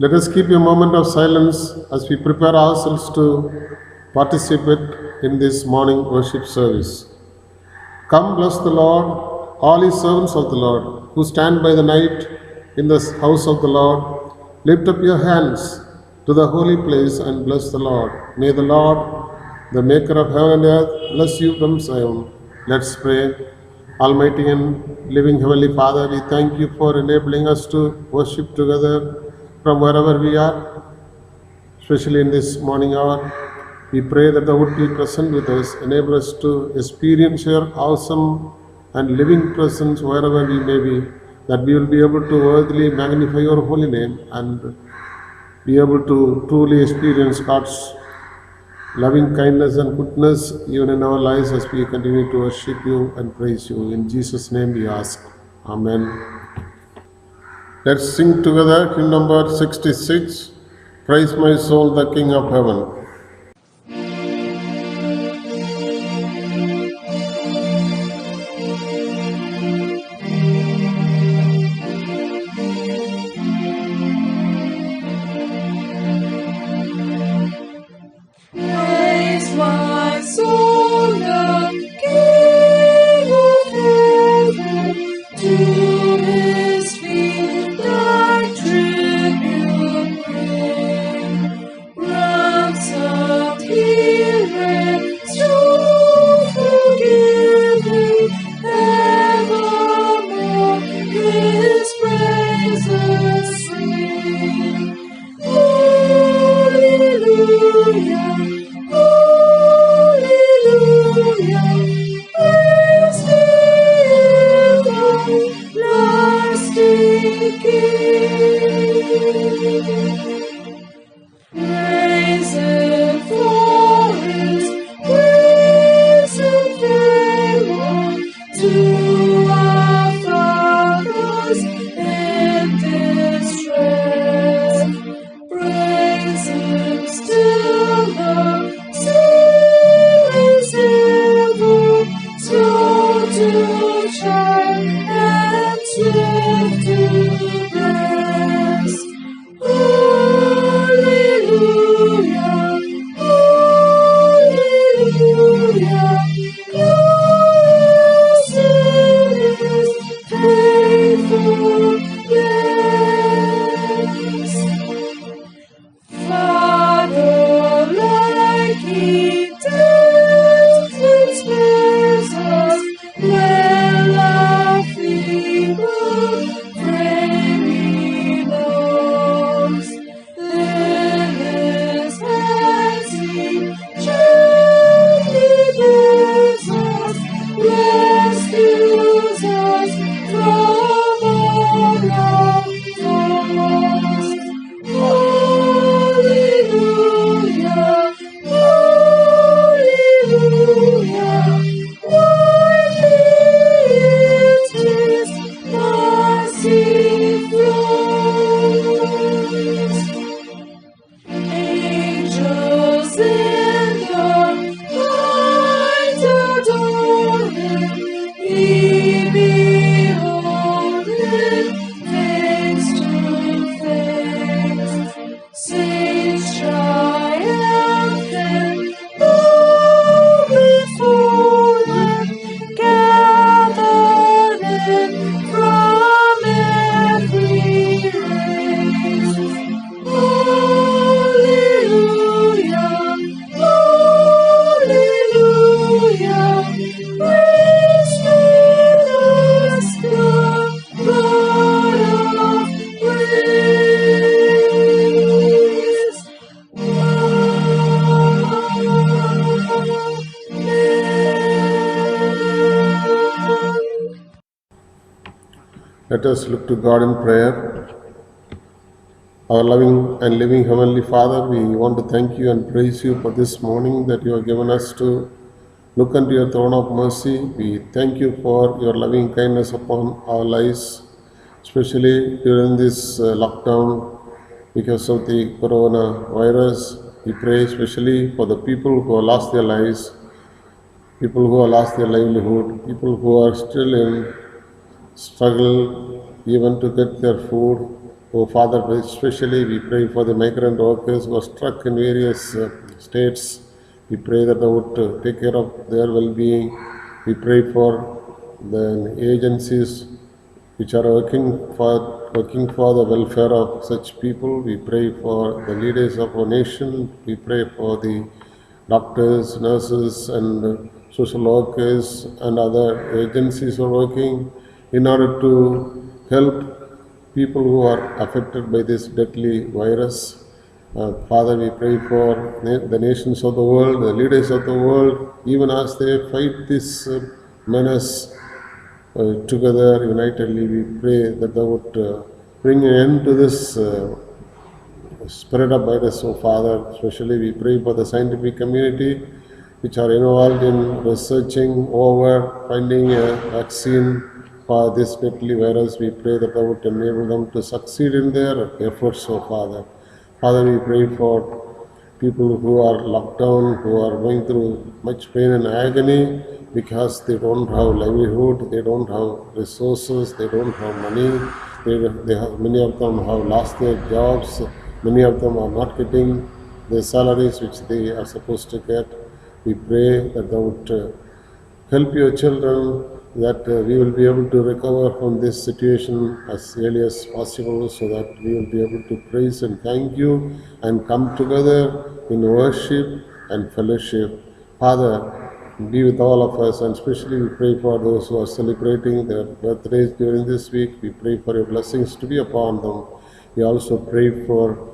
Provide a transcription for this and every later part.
Let us keep a moment of silence as we prepare ourselves to participate in this morning worship service. Come, bless the Lord, all his servants of the Lord, who stand by the night in the house of the Lord. Lift up your hands to the holy place and bless the Lord. May the Lord, the maker of heaven and earth, bless you from Zion. Let's pray. Almighty and living Heavenly Father, we thank you for enabling us to worship together from wherever we are, especially in this morning hour. We pray that thou would be present with us, enable us to experience your awesome and living presence wherever we may be, that we will be able to worthily magnify your holy name and be able to truly experience God's loving kindness and goodness even in our lives as we continue to worship you and praise you. In Jesus' name we ask. Amen. Let's sing together hymn number 66, Praise My Soul, the King of Heaven. Praise my soul, the King of heaven, to his feet thy tribute bring. Ransomed he reigns to forgiving, evermore his praises sing. Hallelujah. Hallelujah, praise the everlasting King. Praise him for his grace and favor to our fathers in distress. Praise him still, the same as ever, slow to chide and swift to bless. Hallelujah, hallelujah, glorious in his faithfulness. Father, like he tends and spares us, when our feeble frame he knows. In his hands he gently bears us, rescues us from all our foes. Hallelujah, hallelujah, worthy is his mercy flows. Angels in the heights adore him, we behold him face to face. Saints triumphant bow before him, gathered in from every race. Hallelujah, hallelujah, praise with us the God of praise. Amen. Let us look to God in prayer. Our loving and living Heavenly Father, we want to thank you and praise you for this morning that you have given us to look unto your throne of mercy. We thank you for your loving kindness upon our lives, especially during this lockdown because of the coronavirus. We pray especially for the people who have lost their lives, people who have lost their livelihood, people who are still in struggle even to get their food. Oh Father, especially we pray for the migrant workers who are struck in various states. We pray that thou would take care of their well-being. We pray for the agencies which are working for the welfare of such people. We pray for the leaders of our nation. We pray for the doctors, nurses, and social workers and other agencies who are working in order to help people who are affected by this deadly virus. Father, we pray for the nations of the world, the leaders of the world, even as they fight this menace together, unitedly. We pray that thou would bring an end to this spread of virus, oh Father. Especially we pray for the scientific community which are involved in researching over finding a vaccine for this deadly virus. We pray that thou would enable them to succeed in their efforts, oh Father. Father, we pray for people who are locked down, who are going through much pain and agony because they don't have livelihood, they don't have resources, they don't have money. Many of them have lost their jobs. Many of them are not getting the salaries which they are supposed to get. We pray that thou would help your children, that we will be able to recover from this situation as early as possible, so that we will be able to praise and thank you and come together in worship and fellowship. Father, be with all of us, and especially we pray for those who are celebrating their birthdays during this week. We pray for your blessings to be upon them. We also pray for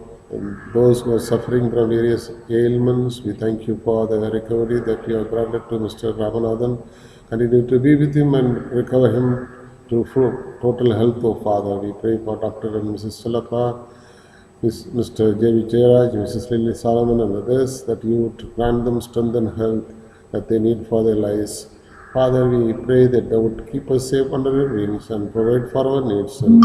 those who are suffering from various ailments. We thank you for the recovery that you have granted to Mr. Ramanathan. Continue to be with him and recover him to full total health, O Father. We pray for Dr. and Mrs. Salapa, Mr. J.V. Jairaj, Mrs. Lily Solomon, and others, that you would grant them strength and health that they need for their lives. Father, we pray that thou would keep us safe under your wings and provide for our needs and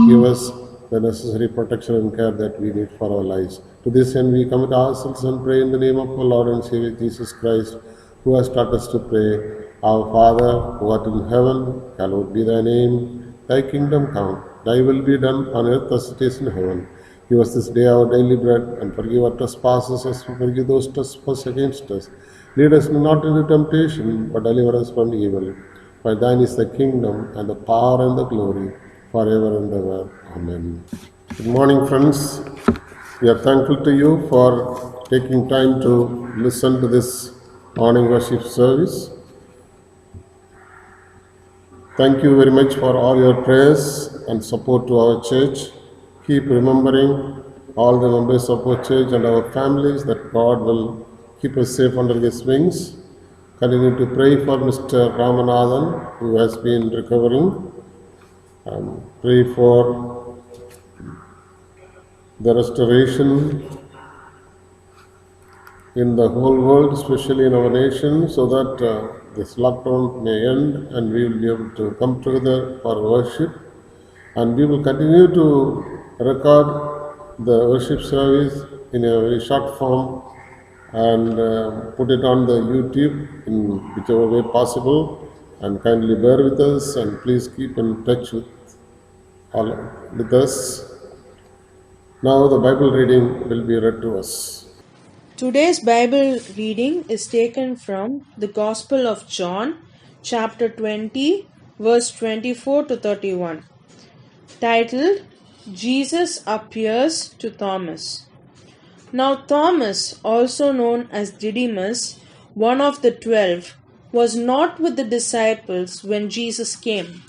give us the necessary protection and care that we need for our lives. To this end, we commit ourselves and pray in the name of our Lord and Savior Jesus Christ, who has taught us to pray, Our Father, who art in heaven, hallowed be thy name. Thy kingdom come, thy will be done on earth as it is in heaven. Give us this day our daily bread, and forgive our trespasses as we forgive those trespass against us. Lead us not into temptation, but deliver us from evil. For thine is the kingdom, and the power, and the glory, forever and ever. Amen. Good morning, friends. We are thankful to you for taking time to listen to this morning worship service. Thank you very much for all your prayers and support to our church. Keep remembering all the members of our church and our families, that God will keep us safe under His wings. Continue to pray for Mr. Ramanathan, who has been recovering. Pray for the restoration in the whole world, especially in our nation, so that this lockdown may end and we will be able to come together for worship. And we will continue to record the worship service in a very short form and put it on the YouTube in whichever way possible. And kindly bear with us, and please keep in touch with us. Now the Bible reading will be read to us. Today's Bible reading is taken from the Gospel of John, chapter 20, verse 24 to 31, titled Jesus Appears to Thomas. Now Thomas, also known as Didymus, one of the 12, was not with the disciples when Jesus came.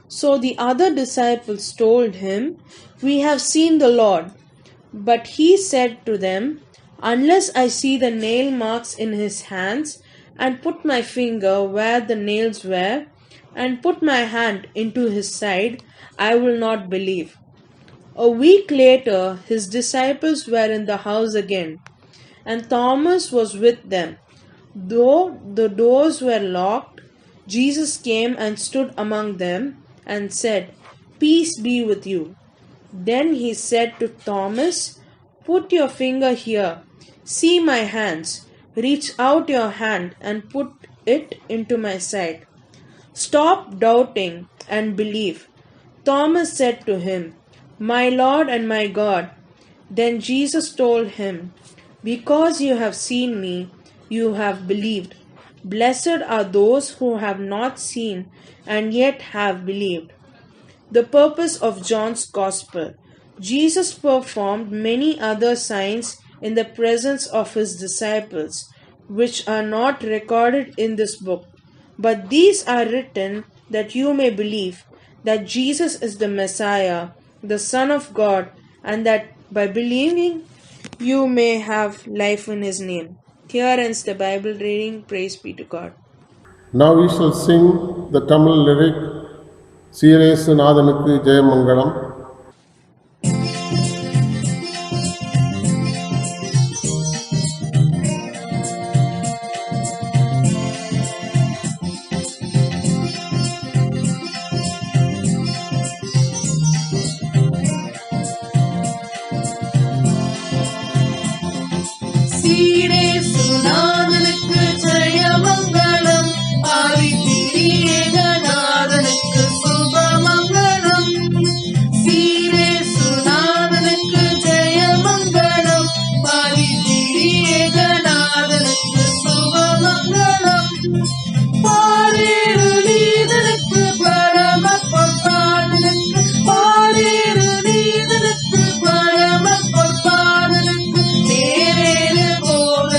So the other disciples told him, "We have seen the Lord." But he said to them, "Unless I see the nail marks in his hands, and put my finger where the nails were, and put my hand into his side, I will not believe." A week later, his disciples were in the house again, and Thomas was with them. Though the doors were locked, Jesus came and stood among them and said, "Peace be with you." Then he said to Thomas, "Put your finger here. See my hands. Reach out your hand and put it into my side. Stop doubting and believe." Thomas said to him, "My Lord and my God." Then Jesus told him, "Because you have seen me, you have believed. Blessed are those who have not seen and yet have believed." The purpose of John's Gospel. Jesus performed many other signs in the presence of his disciples, which are not recorded in this book. But these are written that you may believe that Jesus is the Messiah, the Son of God, and that by believing you may have life in his name. Here ends the Bible reading. Praise be to God. Now we shall sing the Tamil lyric, Sieresu Nathanukku Jayamangalam. சீரேசு நாதனுக்கு ஜெயமங்கலம், ஆதித்திரியேகநாதனுக்கு சுபமங்கலம். சீரேசு நாதனுக்கு ஜெயமங்கலம், ஆதித்திரியேகநாதனுக்கு சுபமங்கலம். பாரேறு நீதனுக்கு பரம பொற்பாதனுக்கு, பாரேறு நீதனுக்கு பரம பொற்பாதனுக்கு, தேரேறு போல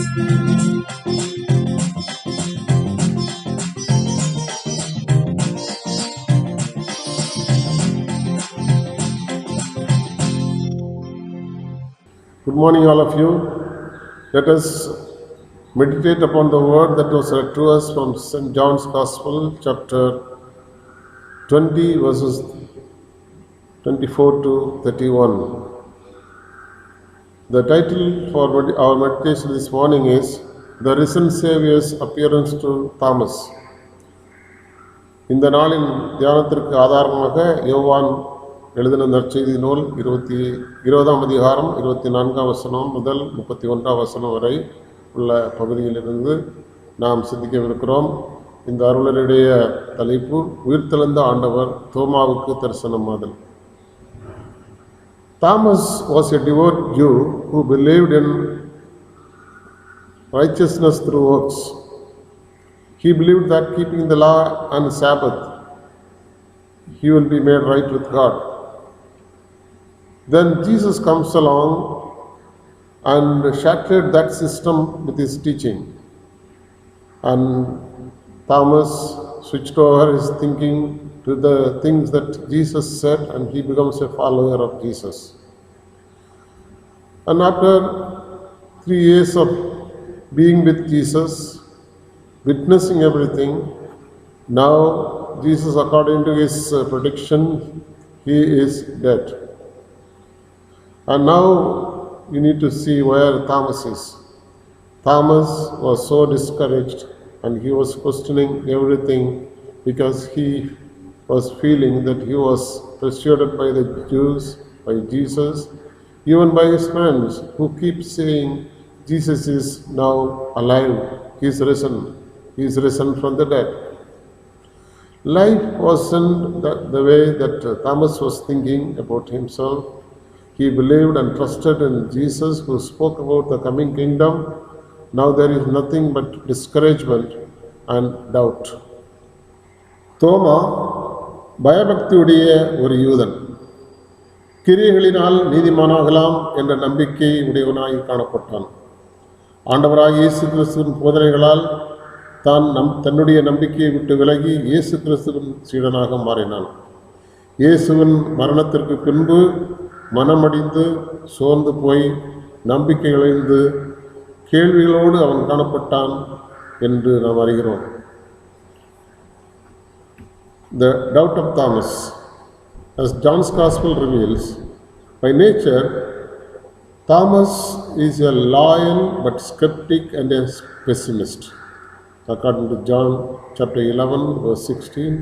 Good morning, all of you. Let us meditate upon the word that was read to us from St. John's Gospel, chapter 20, verses 24 to 31. The title for our meditation this morning is The Risen Saviour's Appearance to Thomas. இந்த நாளின் தியானத்திற்கு ஆதாரமாக யோவான் எழுதின நற்செய்தி நூல் 20ஆம் அதிகாரம் 24ஆம் வசனம் முதல் 31ஆம் வசனம் வரை உள்ள பகுதியிலிருந்து நாம் சிந்திக்கவிருக்கிறோம். இந்த அருளருடைய தலைப்பு உயிர்த்தெழுந்த ஆண்டவர் தோமாவுக்கு தரிசனமாதல். Thomas was a devout Jew who believed in righteousness through works. He believed that keeping the law and Sabbath, he will be made right with God. Then Jesus comes along and shattered that system with his teaching. And Thomas switched over his thinking to the things that Jesus said, and he becomes a follower of Jesus. And after 3 years of being with Jesus, witnessing everything, now Jesus, according to his prediction, he is dead. And now you need to see where Thomas is. Thomas was so discouraged and he was questioning everything because he was feeling that he was persuaded by the Jews, by Jesus, even by his friends who keep saying Jesus is now alive, he is risen, he is risen from the dead. Life wasn't the way that Thomas was thinking about himself. He believed and trusted in Jesus who spoke about the coming kingdom. Now there is nothing but discouragement and doubt. தோமா பயபக்தியுடைய ஒரு யூதன், கிரியைகளினால் நீதிமானாகலாம் என்ற நம்பிக்கை உடையவனாய் காணப்பட்டான். ஆண்டவராக இயேசு கிறிஸ்துவின் போதனைகளால் தன்னுடைய நம்பிக்கையை விட்டு விலகி இயேசு கிறிஸ்துவின் சீடனாக மாறினான். இயேசுவின் மரணத்திற்கு பின்பு மனமடிந்து சோர்ந்து போய் நம்பிக்கை இழந்து கேள்விகளோடு அவன் காணப்பட்டான் என்று நாம் அறிகிறோம். The doubt of Thomas. As John's Gospel reveals, by nature, Thomas is a loyal but skeptic and a pessimist. According to John chapter 11, verse 16,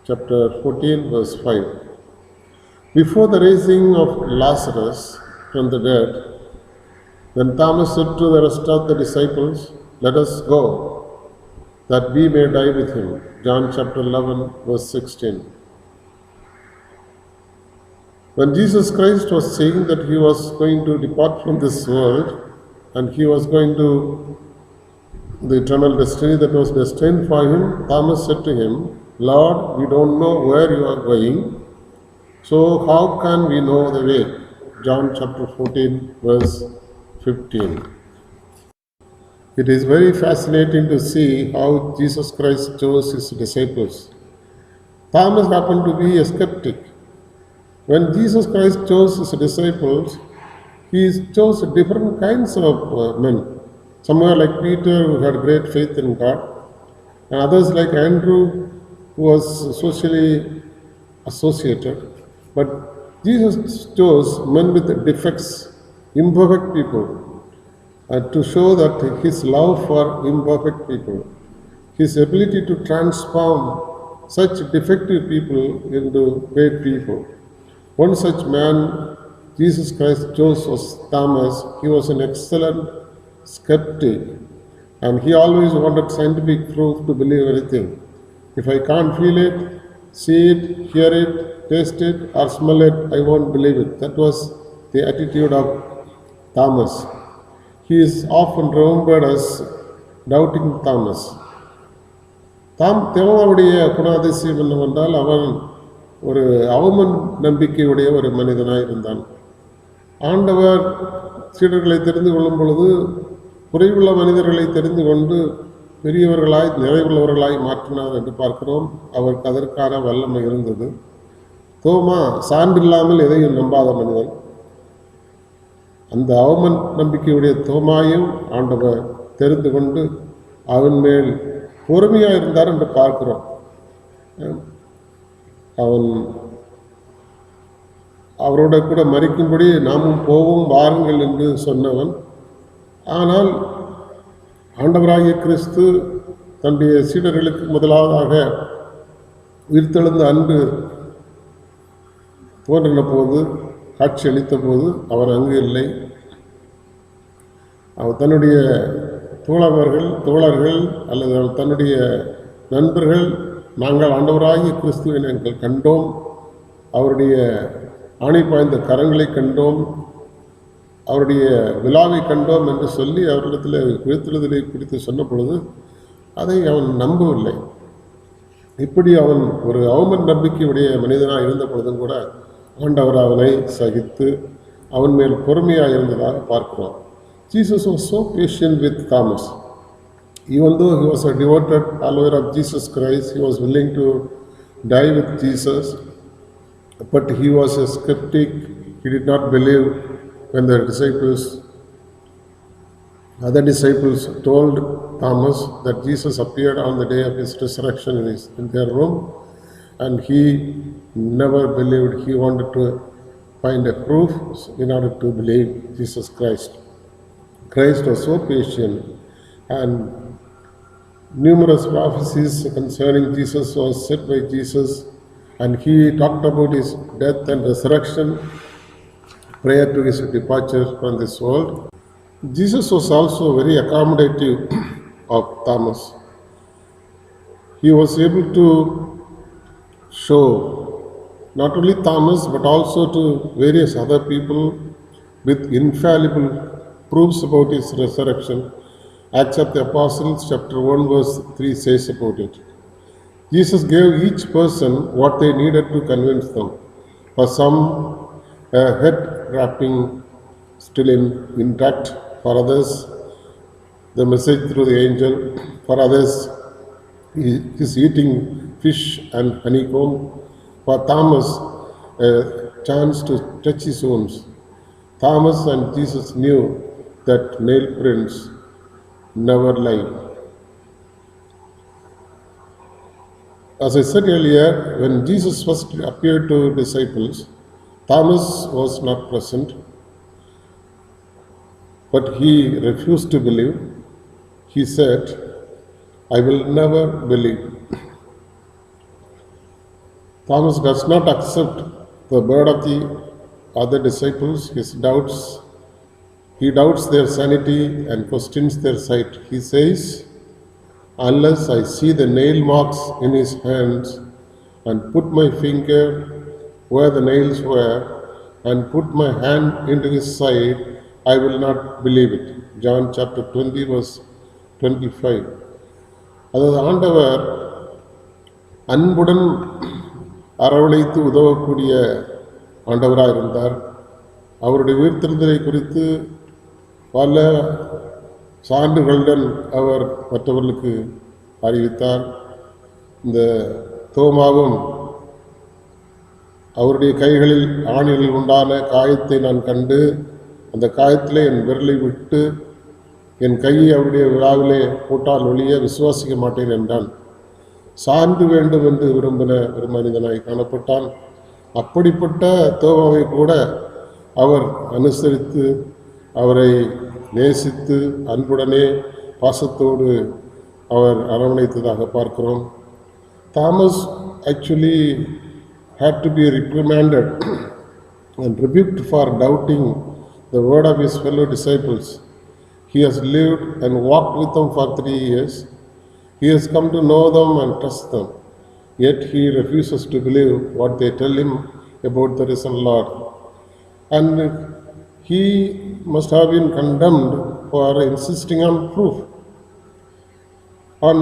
chapter 14, verse 5. Before the raising of Lazarus from the dead, then Thomas said to the rest of the disciples, "Let us go, that we may die with him." John chapter 11, verse 16. When Jesus Christ was saying that he was going to depart from this world and he was going to the eternal destiny that was destined for him, Thomas said to him, "Lord, we don't know where you are going, so how can we know the way?" John chapter 14, verse 15. It is very fascinating to see how Jesus Christ chose his disciples. Thomas happened to be a skeptic. When Jesus Christ chose his disciples, he chose different kinds of men. Some were like Peter, who had great faith in God, and others like Andrew, who was socially associated. But Jesus chose men with defects, imperfect people, to show that his love for imperfect people, his ability to transform such defective people into great people. One such man Jesus Christ chose was Thomas. He was an excellent skeptic, and he always wanted scientific proof to believe anything. If I can't feel it, see it, hear it, taste it, or smell it, I won't believe it. That was the attitude of Thomas. He is often remembered as doubting Thomas. தேவாவுடைய குணாதிசயம் என்னவென்றால் அவன் ஒரு அவமன் நம்பிக்கையுடைய ஒரு மனிதனாக இருந்தான். ஆண்டவர் சீடர்களை தெரிந்து கொள்ளும் பொழுது குறைவுள்ள மனிதர்களை தெரிந்து கொண்டு பெரியவர்களாய் நிறைவுள்ளவர்களாய் மாற்றினார் என்று பார்க்கிறோம். அவருக்கு அதற்கான வல்லமை இருந்தது. தோமா சான்றில்லாமல் எதையும் நம்பாத மனிதன். அந்த அவமன் நம்பிக்கையுடைய தோமாயும் ஆண்டவர் தெரிந்து கொண்டு அவன் மேல் பொறுமையாக இருந்தார் என்று பார்க்கிறோம். அவன் அவரோட கூட மறிக்கும்படி நாமும் போவோம் வாருங்கள் என்று சொன்னவன். ஆனால் ஆண்டவராகிய கிறிஸ்து தன்னுடைய சீடர்களுக்கு முதலாவதாக உயிர்த்தெழுந்த அன்று தோன்றின போது, காட்சி அளித்த போது அவர் அங்கு இல்லை. அவர் தன்னுடைய தோழர்கள் அல்லது தன்னுடைய நண்பர்கள், நாங்கள் ஆண்டவராகிய கிறிஸ்துவை நாங்கள் கண்டோம், அவருடைய ஆணை பாய்ந்த கரங்களை கண்டோம், அவருடைய விழாவை கண்டோம் என்று சொல்லி அவரிடத்தில் உயிர்த்தெழுதலை குறித்து சொன்ன பொழுது அதை அவன் நம்பவில்லை. இப்படி அவன் ஒரு அவமன் நம்பிக்கையுடைய மனிதனாக இருந்த பொழுதும் கூட ஆண்டவர் அவனை சகித்து அவன் மேல் பொறுமையாக இருந்ததாக பார்க்கிறோம். Jesus was so patient with Thomas. Even though he was a devoted follower of Jesus Christ, he was willing to die with Jesus, but he was a skeptic. He did not believe when the other disciples told Thomas that Jesus appeared on the day of his resurrection in their room, and he never believed. He wanted to find a proof in order to believe Jesus Christ. Christ was so patient, and numerous prophecies concerning Jesus was said by Jesus, and he talked about his death and resurrection prior to his departure from this world. Jesus was also very accommodative of Thomas. He was able to show not only Thomas but also to various other people with infallible proofs about his resurrection. Acts of the Apostles chapter 1 verse 3 says about it. Jesus gave each person what they needed to convince them. For some, a head wrapping still intact. For others, the message through the angel. For others, he is eating fish and honeycomb. For Thomas, a chance to touch his wounds. Thomas and Jesus knew that nail prints never lie. As I said earlier, when Jesus first appeared to disciples, Thomas was not present, but he refused to believe. He said, "I will never believe." Thomas does not accept the word of the other disciples. He doubts their sanity and questions their sight. He says, "Unless I see the nail marks in his hands and put my finger where the nails were and put my hand into his side, I will not believe it." John chapter 20 verse 25. அதாவது ஆண்டவர் அன்புடன் அரவணைத்து உதவக்கூடிய ஆண்டவராக இருந்தார். அவருடைய உயிர்த்தெழுதலை குறித்து பல சான்றுகளுடன் அவர் மற்றவர்களுக்கு அறிவித்தார். இந்த தோமாவும் அவருடைய கைகளில் ஆணிகளில் உண்டான காயத்தை நான் கண்டு அந்த காயத்திலே என் விரலை விட்டு என் கையை அவருடைய விழாவிலே போட்டால் ஒழிய விசுவாசிக்க மாட்டேன் என்றான். சான்று வேண்டும் என்று விரும்பின ஒரு மனிதனாய் காணப்பட்டான். அப்படிப்பட்ட தோமாவை கூட அவர் அனுசரித்து அவரை நேசித்து அன்புடனே பாசத்தோடு அவர் அரவணைத்ததாக பார்க்கிறோம். Thomas actually had to be reprimanded and rebuked for doubting the word of his fellow disciples. He has lived and walked with them for 3 years. He has come to know them and trust them. Yet he refuses to believe what they tell him about the risen Lord. And he must have been condemned for insisting on proof, on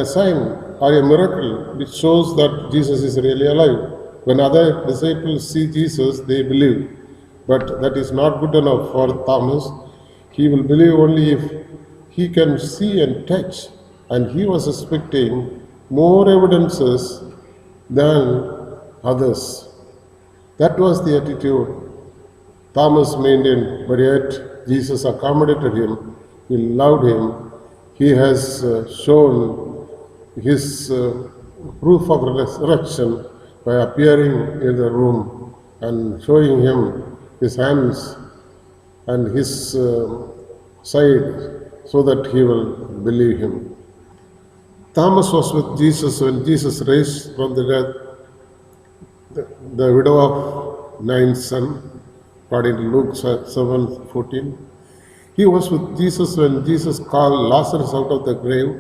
a sign or a miracle which shows that Jesus is really alive. When other disciples see Jesus, they believe. But that is not good enough for Thomas. He will believe only if he can see and touch, and he was expecting more evidences than others. That was the attitude Thomas maintained, but yet Jesus accommodated him. He loved him. He has shown his proof of resurrection by appearing in the room and showing him his hands and his side so that he will believe him. Thomas was with Jesus when Jesus raised from the dead the widow of Nain's son, according to Luke 7:14. He was with Jesus when Jesus called Lazarus out of the grave,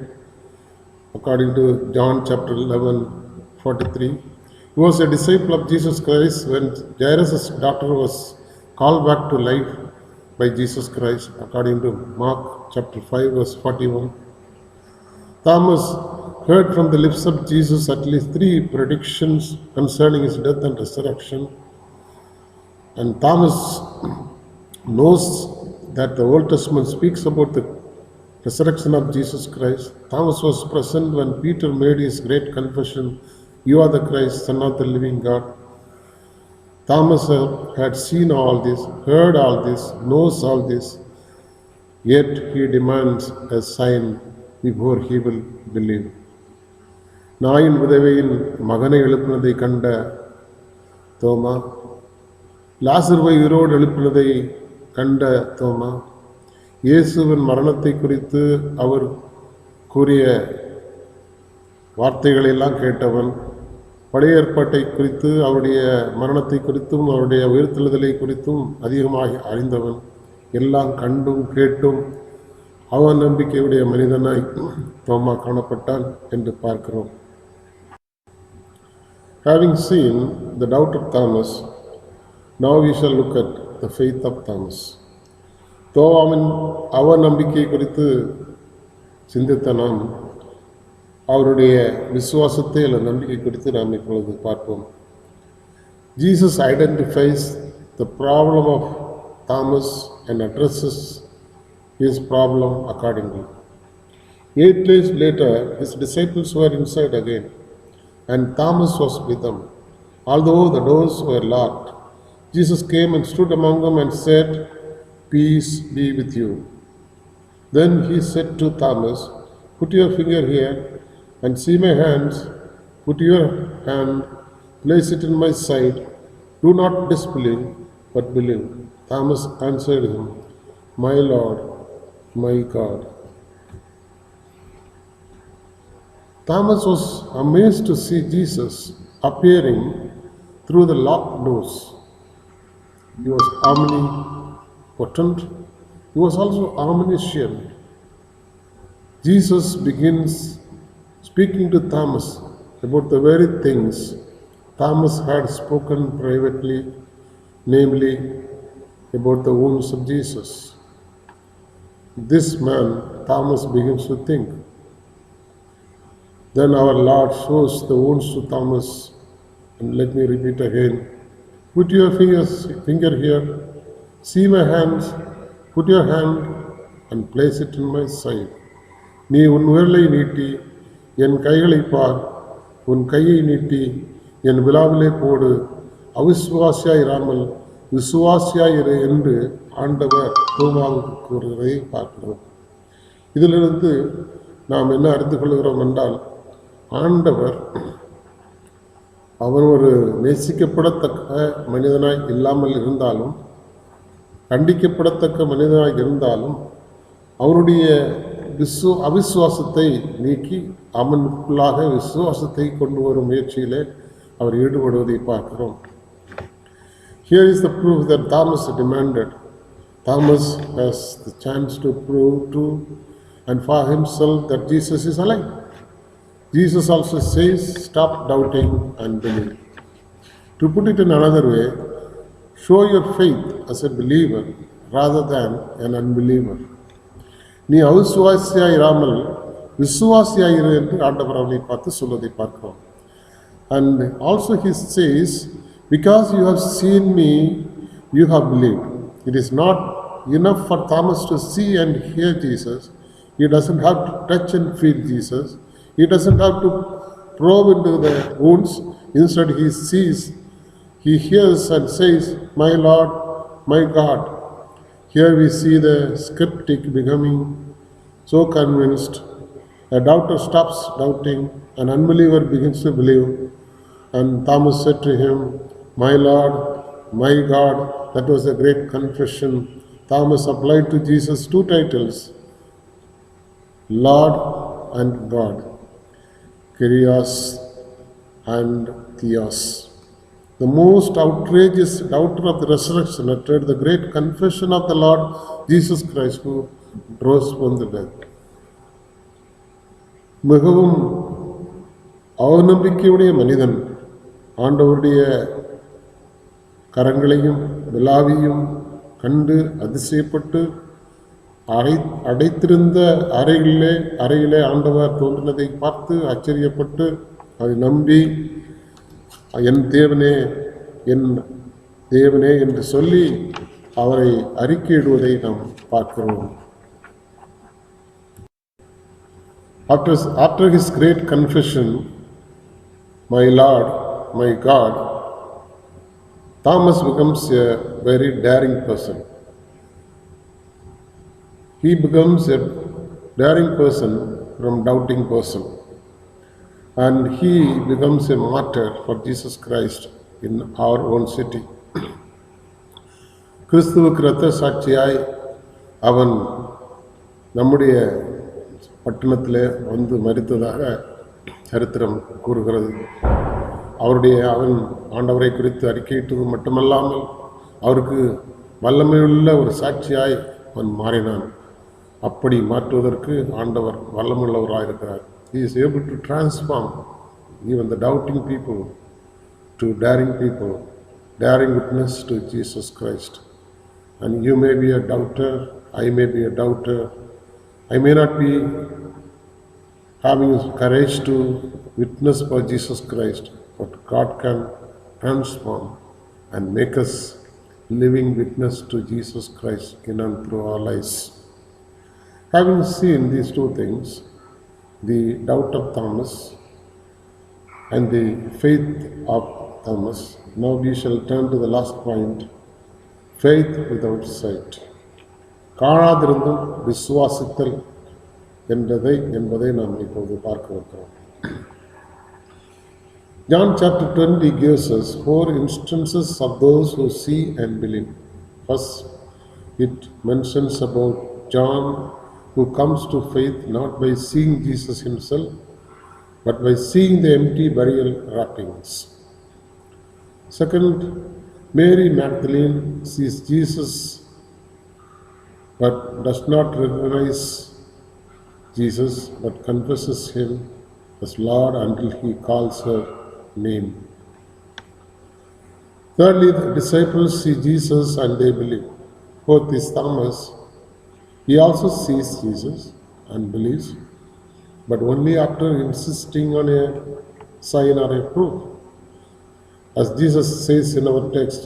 according to John chapter 11:43. He was a disciple of Jesus Christ when Jairus' daughter was called back to life by Jesus Christ, according to Mark chapter 5 verse 41. Thomas heard from the lips of Jesus at least 3 predictions concerning his death and resurrection. And Thomas knows that the Old Testament speaks about the resurrection of Jesus Christ. Thomas was present when Peter made his great confession, "You are the Christ, Son of the living God." Thomas had seen all this, heard all this, knows all this, yet he demands a sign before he will believe. நாயின் விதவையின் மகனை எழுப்பினதை கண்ட தோமா, லாசருவை உயிரோடு எழுப்பினதை கண்ட தோமா, இயேசுவின் மரணத்தை குறித்து அவர் கூறிய வார்த்தைகளெல்லாம் கேட்டவன், பழைய ஏற்பாட்டை குறித்து அவருடைய மரணத்தை குறித்தும் அவருடைய உயிர்த்தெழுதலை குறித்தும் அதிகமாக அறிந்தவன், எல்லாம் கண்டும் கேட்டும் அவநம்பிக்கையுடைய மனிதனாய் தோமா காணப்பட்டான் என்று பார்க்கிறோம். Having seen the doubt of Thomas, now we shall look at the faith of Thomas. தோமாவின் அவநம்பிக்கை குறித்து சிந்தித்த நாம் அவருடைய விசுவாசத்தை அல்லது நம்பிக்கை குறித்து நாம் இப்பொழுது பார்ப்போம். Jesus identifies the problem of Thomas and addresses his problem accordingly. 8 days later, his disciples were inside again, and Thomas was with them. Although the doors were locked, Jesus came and stood among them and said, "Peace be with you." Then he said to Thomas, "Put your finger here and see my hands. Put your hand, place it in my side. Do not disbelieve, but believe." Thomas answered him, "My Lord, my God." Thomas was amazed to see Jesus appearing through the locked doors. He was omnipotent. He was also omniscient. Jesus begins speaking to Thomas about the very things Thomas had spoken privately, namely about the wounds of Jesus. This man, Thomas, begins to think. Then our Lord shows the wounds to Thomas, and let me repeat again. Put your finger here, see my hands, put your hand and place it in my side. நீ உன் விரலை நீட்டி என் கைகளை பார், உன் கையை நீட்டி என் விலாவிலே போடு, அவிசுவாசியாயிராமல் விசுவாசியாயிரு என்று ஆண்டவர் தோமாவுக்கு கூறுவதை பார்க்கிறோம். இதிலிருந்து நாம் என்ன அறிந்து கொள்கிறோம் என்றால், ஆண்டவர் அவன் ஒரு நேசிக்கப்படத்தக்க மனிதனாய் இல்லாமல் இருந்தாலும், கண்டிக்கப்படத்தக்க மனிதனாய் இருந்தாலும், அவனுடைய அவிசுவாசத்தை நீக்கி அவனுக்குள்ளாக விசுவாசத்தை கொண்டு வரும் முயற்சியிலே அவர் ஈடுபடுவதை பார்க்கிறோம். Here is the proof that Thomas demanded. Thomas has the chance to prove to and for himself that Jesus is alive. Jesus also says, "Stop doubting and believe." To put it in another way, show your faith as a believer rather than an unbeliever. நீ அவிசுவாசியாயிராமல் விசுவாசியாயிரு என்று ஆண்டவர் அவனை பார்த்து சொல்வதை பார்க்கிறோம். And also he says, "Because you have seen me, you have believed." It is not enough for Thomas to see and hear Jesus. He doesn't have to touch and feel Jesus. He doesn't have to probe into the wounds. Instead, he sees, he hears and says, "My Lord, my God." Here we see the skeptic becoming so convinced. A doubter stops doubting, an unbeliever begins to believe. And Thomas said to him, "My Lord, my God." That was a great confession. Thomas applied to Jesus two titles, Lord and God, Kyrios and Theos. The most outrageous doubter of the resurrection uttered the great confession of the Lord Jesus Christ, who rose from the dead. மிகவும் அவநம்பிக்கையுடைய மனிதன் ஆண்டவருடைய கரங்களையும் விலாவியும் கண்டு அதிசயப்பட்டு அடைத்திருந்த அறையிலே ஆண்டவர் தோன்றினதை பார்த்து ஆச்சரியப்பட்டு அதை நம்பி என் தேவனே என்று சொல்லி அவரை அறிக்கையிடுவதை நாம் பார்க்கிறோம். After his great confession, "My Lord, my God," Thomas becomes a very daring person. He becomes a daring person from doubting person. And he becomes a martyr for Jesus Christ in our own city. கிறிஸ்துவுக்கு இரத்த சாட்சியாய் அவன் நம்முடைய பட்டணத்திலே வந்து மரித்ததாக சரித்திரம் கூறுகிறது. அவன் ஆண்டவரை குறித்து அறிக்கையிட்டது மட்டுமல்லாமல் அவருக்கு வல்லமையுள்ள ஒரு சாட்சியாய் அவன் மாறினான். அப்படி மாற்றுவதற்கு ஆண்டவர் வல்லமுள்ளவராயிருக்கிறார். He is able to transform even the doubting people to daring people, daring witness to Jesus Christ. And you may be a doubter, I may be a doubter. I may not be having courage to witness for Jesus Christ, but God can transform and make us living witness to Jesus Christ in and through our lives. Having seen these two things, the doubt of Thomas and the faith of Thomas, now we shall turn to the last point, faith without sight. காணாதிருந்தும் விசுவாசித்தல் என்பதை நாம் இப்போது பார்க்க இருக்கிறோம். John chapter 20 gives us 4 instances of those who see and believe. First, it mentions about John who comes to faith not by seeing Jesus himself, but by seeing the empty burial wrappings. Second, Mary Magdalene sees Jesus but does not recognize Jesus, but confesses him as Lord until he calls her name. Thirdly, the disciples see Jesus and they believe. Fourth is Thomas. He also sees Jesus and believes, but only after insisting on a sign or a proof. As Jesus says in our text,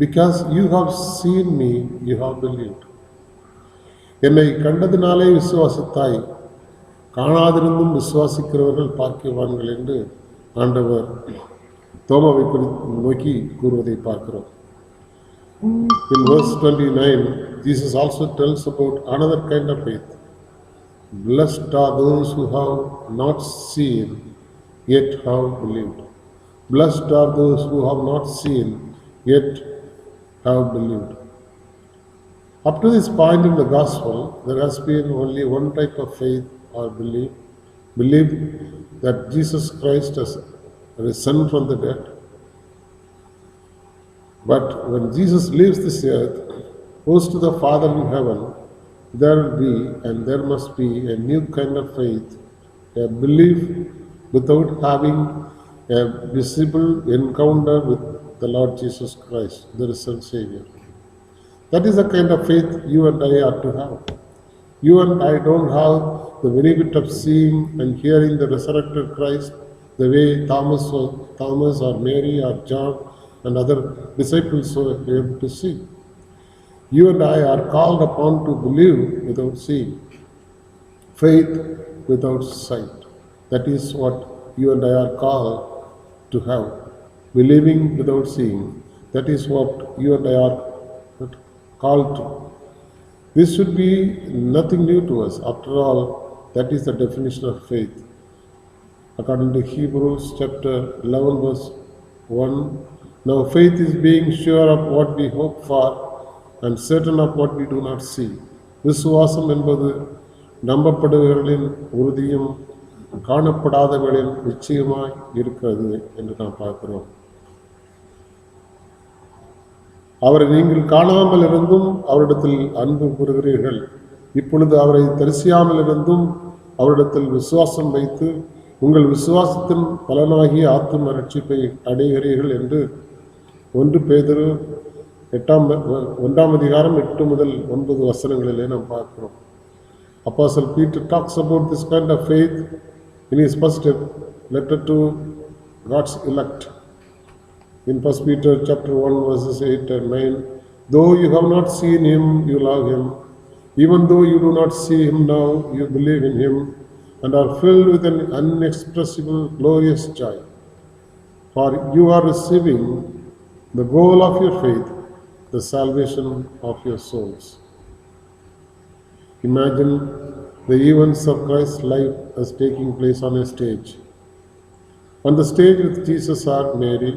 "Because you have seen me, you have believed." என்னை கண்டதினாலே விசுவாசித்தாய், காணாதிருந்தும் விசுவாசிக்கிறவர்கள் பாக்கியவான்கள் என்று ஆண்டவர் தோமாவை நோக்கி கூறுவதை பார்க்கிறோம். In verse 29, Jesus also tells about another kind of faith. Blessed are those who have not seen, yet have believed. Blessed are those who have not seen, yet have believed. Up to this point in the gospel, there has been only one type of faith or belief. Believe that Jesus Christ has risen from the dead. But when Jesus leaves this earth, goes to the Father in heaven, there will be and there must be a new kind of faith, a belief without having a visible encounter with the Lord Jesus Christ, the risen Savior. That is the kind of faith you and I are to have. You and I don't have the benefit of seeing and hearing the resurrected Christ the way Thomas or Mary or John and other disciples were able to see. You and I are called upon to believe without seeing. Faith without sight. That is what you and I are called to have. Believing without seeing. That is what you and I are called to. This should be nothing new to us. After all, that is the definition of faith. According to Hebrews chapter 11 verse 1, now faith is being sure of what we hope for and certain of what we do not see. விசுவாசம் என்பது நம்பப்படுபவர்களின் உறுதியும் காணப்படாதவர்களின் நிச்சயமாய் இருக்கிறது என்று நாம் பார்க்கிறோம். அவரை நீங்கள் காணாமல் இருந்தும் அவரிடத்தில் அன்பு கூறுகிறீர்கள். இப்பொழுது அவரை தரிசியாமல் இருந்தும் அவரிடத்தில் விசுவாசம் வைத்து உங்கள் விசுவாசத்தின் பலனாகிய ஆத்தும ரட்சிப்பை அடைகிறீர்கள் என்று 1 பேதுரு 1 அதிகாரம் 8 முதல் 9 வசனங்களிலே நாம் பார்க்கிறோம். Apostle Peter talks about this kind of faith in his first letter to God's elect. In 1 Peter chapter 1 verses 8 and 9, though you have not seen him, you love him. Even though you do not see him now, you believe in him and are filled with an inexpressible glorious joy. For you are receiving the goal of your faith, the salvation of your souls. Imagine the events of Christ's life as taking place on a stage. On the stage with Jesus are Mary,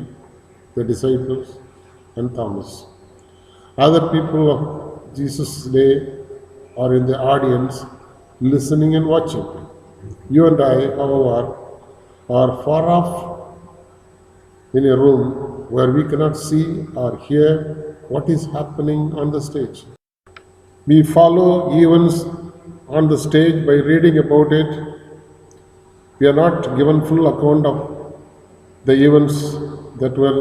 the disciples, and Thomas. Other people of Jesus' day are in the audience, listening and watching. You and I, however, are far off in a room where we cannot see or hear what is happening on the stage. We follow events on the stage by reading about it. We are not given full account of the events that were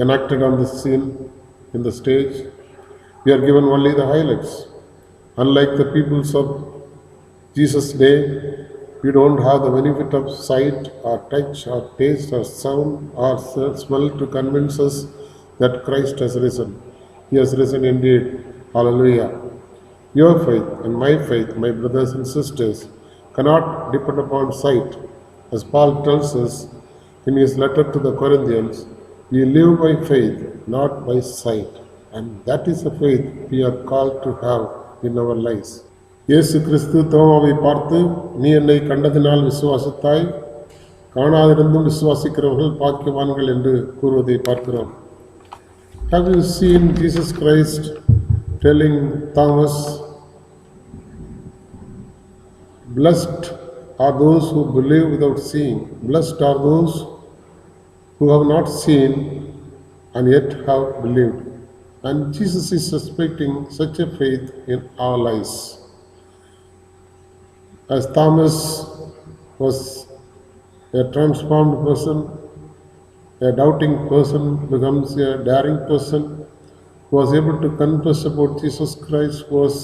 enacted on the scene in the stage. We are given only the highlights. Unlike the peoples of Jesus' day, we don't have the benefit of sight or touch or taste or sound or smell to convince us that Christ has risen. He has risen indeed. Hallelujah. Your faith and my faith, my brothers and sisters, cannot depend upon sight. As Paul tells us in his letter to the Corinthians, we live by faith, not by sight. And that is the faith we are called to have in our lives. இயேசு கிறிஸ்து தோமாவை பார்த்து, நீ என்னை கண்டதினால் விசுவாசித்தாய், காணாதிருந்தும் விசுவாசிக்கிறவர்கள் பாக்கியவான்கள் என்று கூறுவதை பார்க்கிறோம். Have you seen Jesus Christ telling Thomas, blessed are those who believe without seeing, blessed are those who have not seen and yet have believed. And Jesus is expecting such a faith in our lives. As Thomas was a transformed person, a doubting person becomes a daring person who was able to confess about Jesus Christ, who was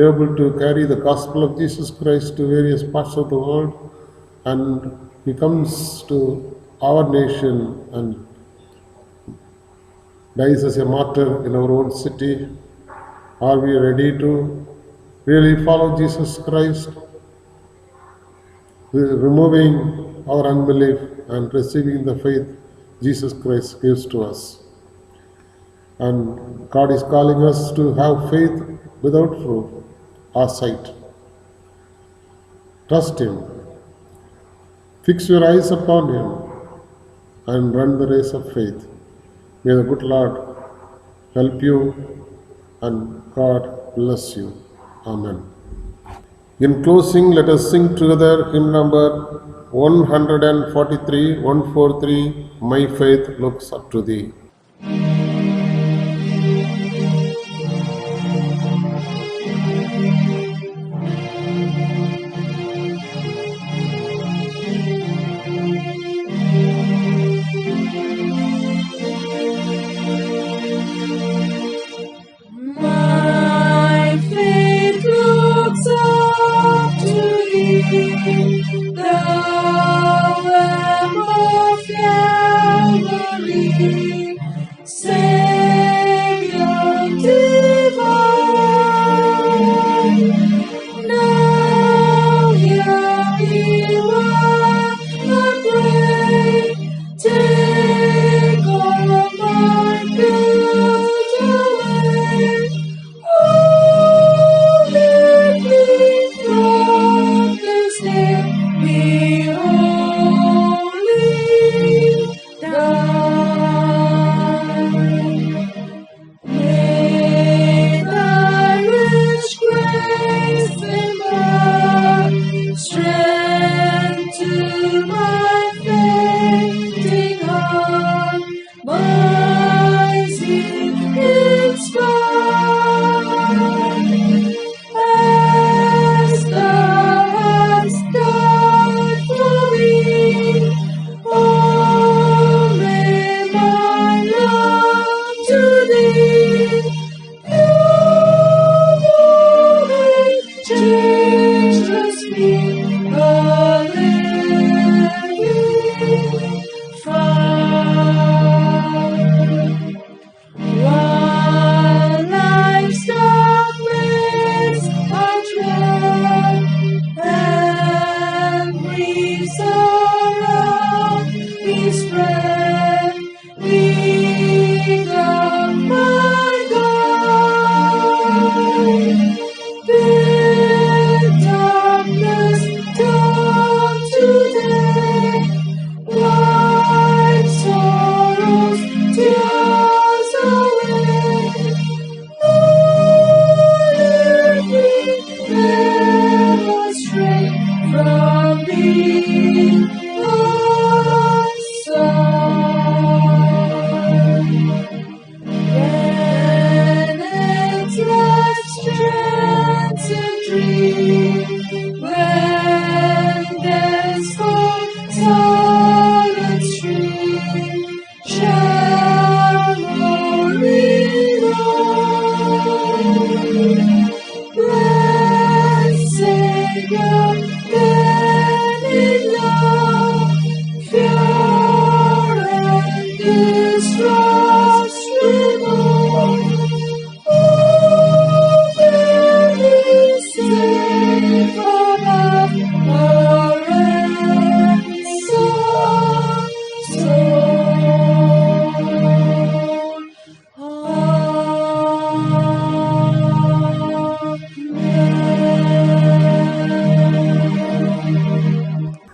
able to carry the gospel of Jesus Christ to various parts of the world, and he comes to our nation and dies as a martyr in our own city. Are we ready to really follow Jesus Christ, removing our unbelief and receiving the faith Jesus Christ gives to us? And God is calling us to have faith without fruit or sight. Trust Him. Fix your eyes upon Him and run the race of faith. May the good Lord help you and God bless you. Amen. In closing, let us sing together hymn number 143, My Faith Looks Up to Thee. My faith looks up to thee, thou Lamb of Calvary. member, strength to my fainting heart, my zeal inspired. As thou hast died for me, oh, may my love to thee changeless me a living fire. While life's dark ways I tread, and griefs around me spread, be thou my guide. Bid darkness dawn today, wipe sorrow's tears away. Lord, let me never stray from thee aside. When its life's transient dream, when death's cold silent stream shall roaring roll, blessed Savior, then in love, pure and distrust remove. Oh, bear me safe above the ransom soul. Amen.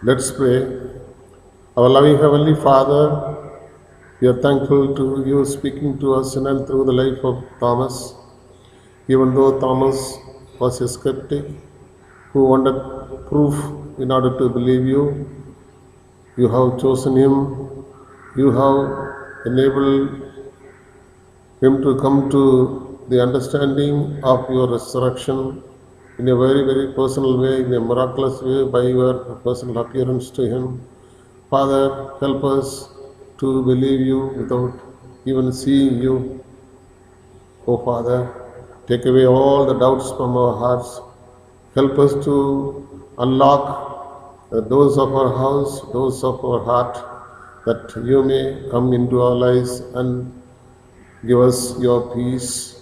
Let's pray. Our loving Heavenly Father, we are thankful to you speaking to us in and through the life of Thomas. Even though Thomas was a skeptic who wanted proof in order to believe you, you have chosen him, you have enabled him to come to the understanding of your resurrection in a very, very personal way, in a miraculous way, by your personal appearance to him. Father, help us to believe you without even seeing you. Oh Father, take away all the doubts from our hearts. Help us to unlock the doors of our house, doors of our heart, that you may come into our lives and give us your peace.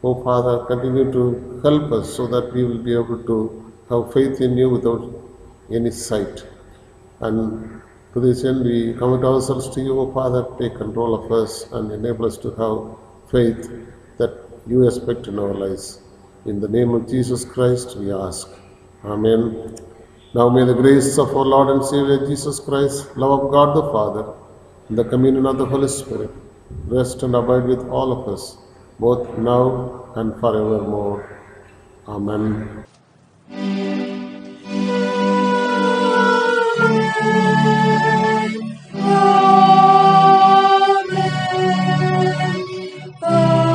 Oh Father, continue to help us so that we will be able to have faith in you without any sight. And to this end, we commit ourselves to you, O Father. Take control of us and enable us to have faith that you expect in our lives. In the name of Jesus Christ, we ask. Amen. Now may the grace of our Lord and Savior Jesus Christ, love of God the Father, and the communion of the Holy Spirit rest and abide with all of us, both now and forevermore. Amen. Amen.